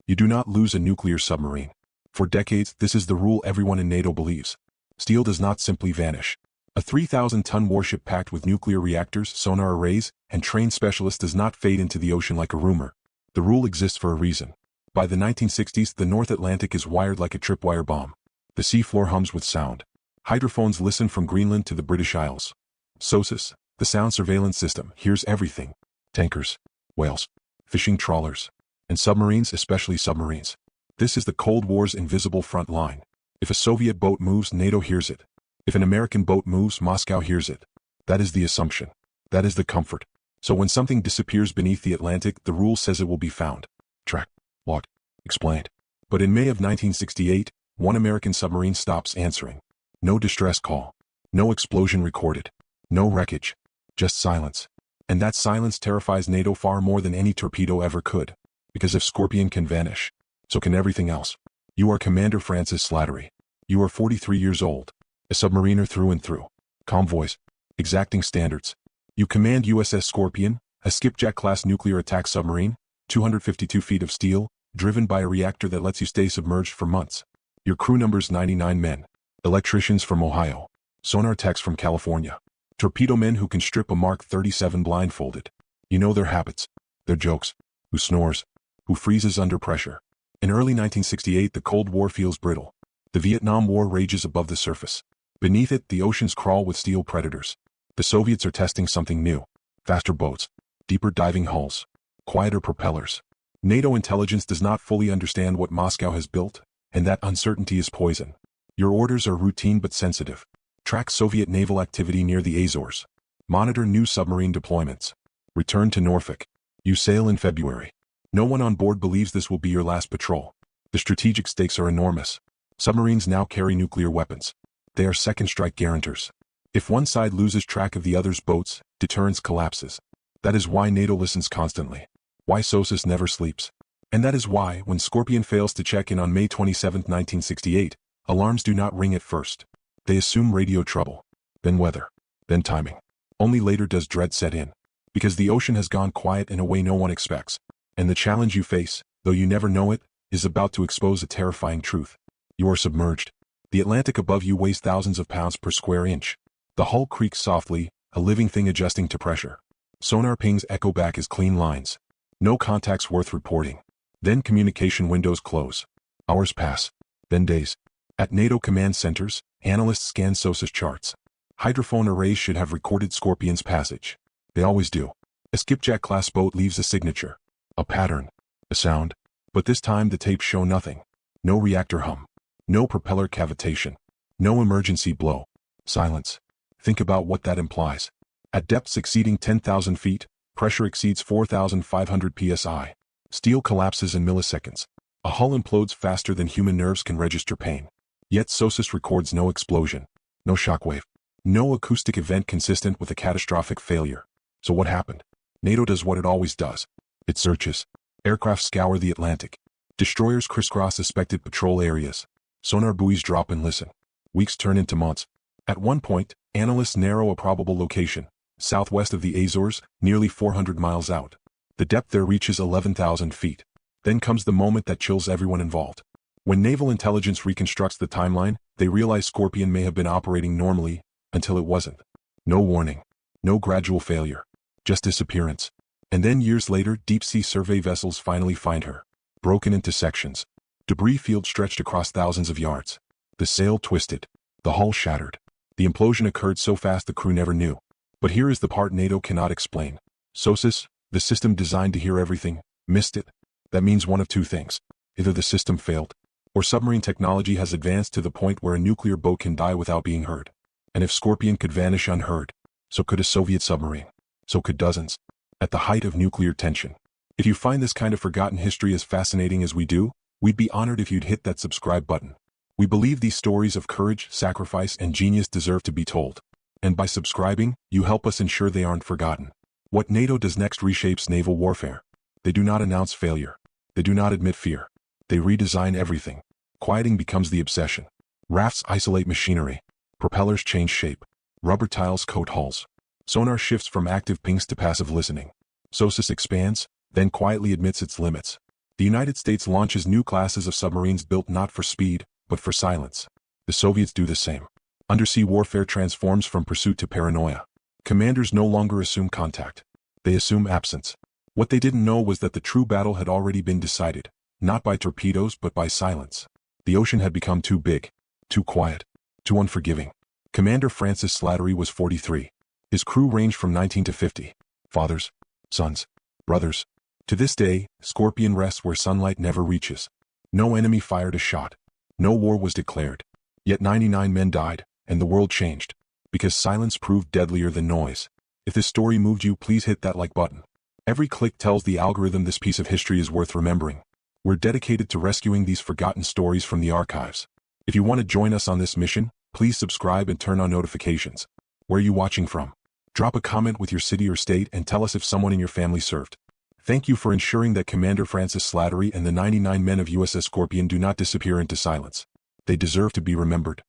You do not lose a nuclear submarine. For decades, this is the rule everyone in NATO believes. Steel does not simply vanish. A 3,000-ton warship packed with nuclear reactors, sonar arrays, and trained specialists does not fade into the ocean like a rumor. The rule exists for a reason. By the 1960s, the North Atlantic is wired like a tripwire bomb. The seafloor hums with sound. Hydrophones listen from Greenland to the British Isles. SOSUS, the sound surveillance system, hears everything. Tankers, whales, fishing trawlers, and submarines, especially submarines. This is the Cold War's invisible front line. If a Soviet boat moves, NATO hears it. If an American boat moves, Moscow hears it. That is the assumption. That is the comfort. So when something disappears beneath the Atlantic, the rule says it will be found. Tracked, logged, explained. But in May of 1968, one American submarine stops answering. No distress call. No explosion recorded. No wreckage. Just silence. And that silence terrifies NATO far more than any torpedo ever could. Because if Scorpion can vanish, so can everything else. You are Commander Francis Slattery. You are 43 years old. A submariner through and through. Calm voice. Exacting standards. You command USS Scorpion, a skipjack-class nuclear attack submarine, 252 feet of steel, driven by a reactor that lets you stay submerged for months. Your crew number's 99 men. Electricians from Ohio. Sonar techs from California. Torpedo men who can strip a Mark 37 blindfolded. You know their habits. Their jokes. Who snores. Who freezes under pressure. In early 1968, the Cold War feels brittle. The Vietnam War rages above the surface. Beneath it, the oceans crawl with steel predators. The Soviets are testing something new. Faster boats. Deeper diving hulls. Quieter propellers. NATO intelligence does not fully understand what Moscow has built, and that uncertainty is poison. Your orders are routine but sensitive. Track Soviet naval activity near the Azores. Monitor new submarine deployments. Return to Norfolk. You sail in February. No one on board believes this will be your last patrol. The strategic stakes are enormous. Submarines now carry nuclear weapons. They are second strike guarantors. If one side loses track of the other's boats, deterrence collapses. That is why NATO listens constantly. Why SOSUS never sleeps. And that is why, when Scorpion fails to check in on May 27, 1968, alarms do not ring at first. They assume radio trouble. Then weather. Then timing. Only later does dread set in. Because the ocean has gone quiet in a way no one expects. And the challenge you face, though you never know it, is about to expose a terrifying truth. You are submerged. The Atlantic above you weighs thousands of pounds per square inch. The hull creaks softly, a living thing adjusting to pressure. Sonar pings echo back as clean lines. No contacts worth reporting. Then communication windows close. Hours pass. Then days. At NATO command centers, analysts scan SOSUS charts. Hydrophone arrays should have recorded Scorpion's passage. They always do. A skipjack-class boat leaves a signature. A pattern. A sound. But this time the tapes show nothing. No reactor hum. No propeller cavitation. No emergency blow. Silence. Think about what that implies. At depths exceeding 10,000 feet, pressure exceeds 4,500 psi. Steel collapses in milliseconds. A hull implodes faster than human nerves can register pain. Yet SOSUS records no explosion. No shockwave. No acoustic event consistent with a catastrophic failure. So what happened? NATO does what it always does. It searches. Aircraft scour the Atlantic. Destroyers crisscross suspected patrol areas. Sonar buoys drop and listen. Weeks turn into months. At one point, analysts narrow a probable location, southwest of the Azores, nearly 400 miles out. The depth there reaches 11,000 feet. Then comes the moment that chills everyone involved. When naval intelligence reconstructs the timeline, they realize Scorpion may have been operating normally, until it wasn't. No warning. No gradual failure. Just disappearance. And then years later, deep-sea survey vessels finally find her. Broken into sections. Debris field stretched across thousands of yards. The sail twisted. The hull shattered. The implosion occurred so fast the crew never knew. But here is the part NATO cannot explain. SOSUS, the system designed to hear everything, missed it. That means one of two things. Either the system failed, or submarine technology has advanced to the point where a nuclear boat can die without being heard. And if Scorpion could vanish unheard, so could a Soviet submarine. So could dozens. At the height of nuclear tension. If you find this kind of forgotten history as fascinating as we do, we'd be honored if you'd hit that subscribe button. We believe these stories of courage, sacrifice, and genius deserve to be told. And by subscribing, you help us ensure they aren't forgotten. What NATO does next reshapes naval warfare. They do not announce failure. They do not admit fear. They redesign everything. Quieting becomes the obsession. Rafts isolate machinery. Propellers change shape. Rubber tiles coat hulls. Sonar shifts from active pings to passive listening. SOSUS expands, then quietly admits its limits. The United States launches new classes of submarines built not for speed, but for silence. The Soviets do the same. Undersea warfare transforms from pursuit to paranoia. Commanders no longer assume contact. They assume absence. What they didn't know was that the true battle had already been decided, not by torpedoes but by silence. The ocean had become too big, too quiet, too unforgiving. Commander Francis Slattery was 43. His crew ranged from 19 to 50. Fathers, sons, brothers. To this day, Scorpion rests where sunlight never reaches. No enemy fired a shot. No war was declared. Yet 99 men died, and the world changed. Because silence proved deadlier than noise. If this story moved you, please hit that like button. Every click tells the algorithm this piece of history is worth remembering. We're dedicated to rescuing these forgotten stories from the archives. If you want to join us on this mission, please subscribe and turn on notifications. Where are you watching from? Drop a comment with your city or state and tell us if someone in your family served. Thank you for ensuring that Commander Francis Slattery and the 99 men of USS Scorpion do not disappear into silence. They deserve to be remembered.